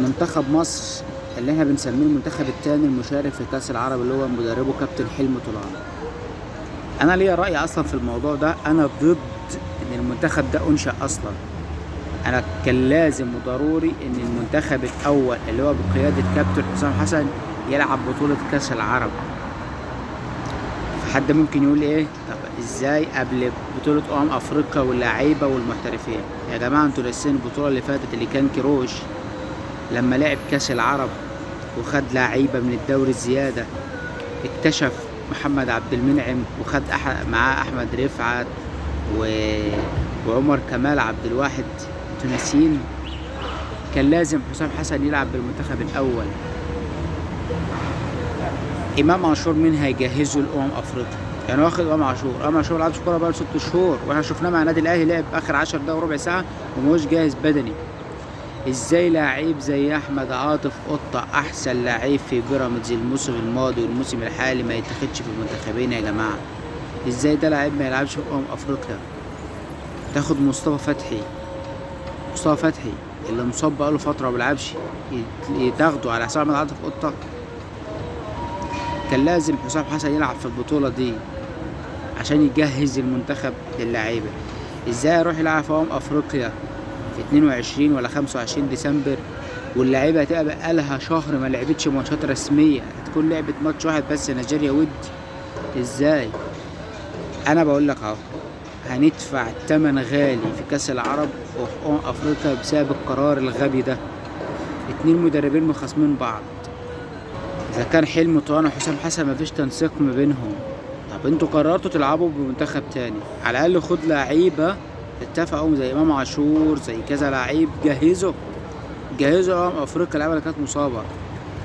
منتخب مصر اللي احنا بنسميه المنتخب التاني المشارك في كأس العرب، اللي هو مدربه كابتن حلمي طولان. انا ليا رأي اصلا في الموضوع ده. انا ضد ان المنتخب ده انشأ اصلا. انا كان لازم وضروري ان المنتخب الاول اللي هو بقيادة كابتن حسام حسن يلعب بطولة كأس العرب. فحد ممكن يقول ايه، طب ازاي قبل بطولة افريقيا واللعيبة والمحترفين؟ يا جماعة انتوا ناسيين البطولة اللي فاتت اللي كان كيروش لما لعب كأس العرب وخد لعيبة من الدوري الزيادة، اكتشف محمد عبد المنعم وخد معاه أحمد رفعت وعمر كمال عبد الواحد تونسيين. كان لازم حسام حسن يلعب بالمنتخب الأول. إمام عاشور مين هيجهزه أفريقيا؟ يعني واخد إمام عاشور ملعبش كورة بقاله 6 شهور، واحنا شفناه مع النادي الأهلي لعب آخر 10 دقايق وربع ساعة ومهوش جاهز بدني. ازاي لعيب زي احمد عاطف قطة احسن لعيب في بيراميدز الموسم الماضي والموسم الحالي ما يتاخدش في المنتخبين يا جماعة؟ ازاي ده لعيب ما يلعبش في افريقيا؟ تاخد مصطفى فتحي اللي مصاب بقاله فترة وما بيلعبش، تاخده على حساب احمد عاطف قطة؟ كان لازم حسام حسن يلعب في البطولة دي عشان يجهز المنتخب للعيبة. ازاي يروح يلعب في افريقيا في 22 ولا 25 ديسمبر واللعيبه هتبقى بقالها شهر ما لعبتش ماتشات رسميه، هتكون لعبت ماتش واحد بس نيجيريا ودي؟ ازاي؟ انا بقول لك اهو، هندفع الثمن غالي في كاس العرب وفي افريقيا بسبب القرار الغبي ده. 2 مدربين مخاصمين بعض. اذا كان حلمي طولان وحسام حسن مفيش تنسيق ما بينهم، طب انتوا قررتوا تلعبوا بمنتخب تاني، على الاقل خد لعيبه اتفقوا زي امام عاشور زي كذا لعيب، جهزوا افريقيا اللعيبه اللي كانت مصابه.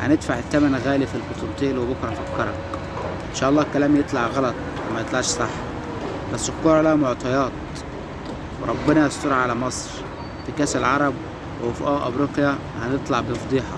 هندفع الثمن غالي في البطولتين وبكره افكرك. ان شاء الله الكلام يطلع غلط وما يطلعش صح، بس الكوره لها معطيات، وربنا يستر على مصر في كاس العرب وفي افريقيا هنطلع بفضيحه.